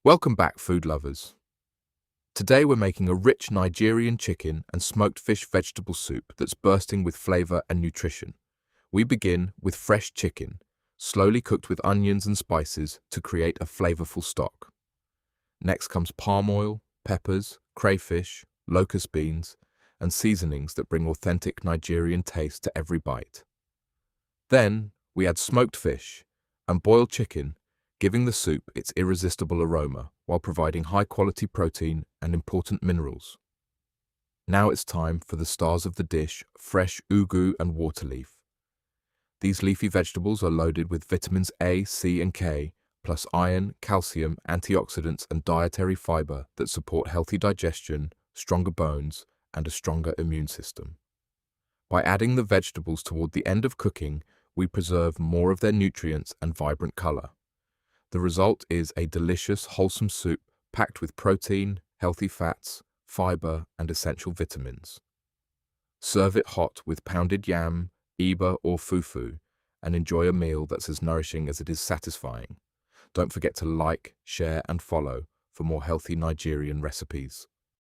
Welcome back, food lovers. Today we're making a rich Nigerian chicken and smoked fish vegetable soup that's bursting with flavor and nutrition. We begin with fresh chicken, slowly cooked with onions and spices to create a flavorful stock. Next comes palm oil, peppers, crayfish, locust beans, and seasonings that bring authentic Nigerian taste to every bite. Then we add smoked fish and boiled chicken, giving the soup its irresistible aroma while providing high-quality protein and important minerals. Now it's time for the stars of the dish, fresh ugu and waterleaf. These leafy vegetables are loaded with vitamins A, C, and K, plus iron, calcium, antioxidants, and dietary fiber that support healthy digestion, stronger bones, and a stronger immune system. By adding the vegetables toward the end of cooking, we preserve more of their nutrients and vibrant color. The result is a delicious, wholesome soup packed with protein, healthy fats, fiber, and essential vitamins. Serve it hot with pounded yam, eba, or fufu, and enjoy a meal that's as nourishing as it is satisfying. Don't forget to like, share, and follow for more healthy Nigerian recipes.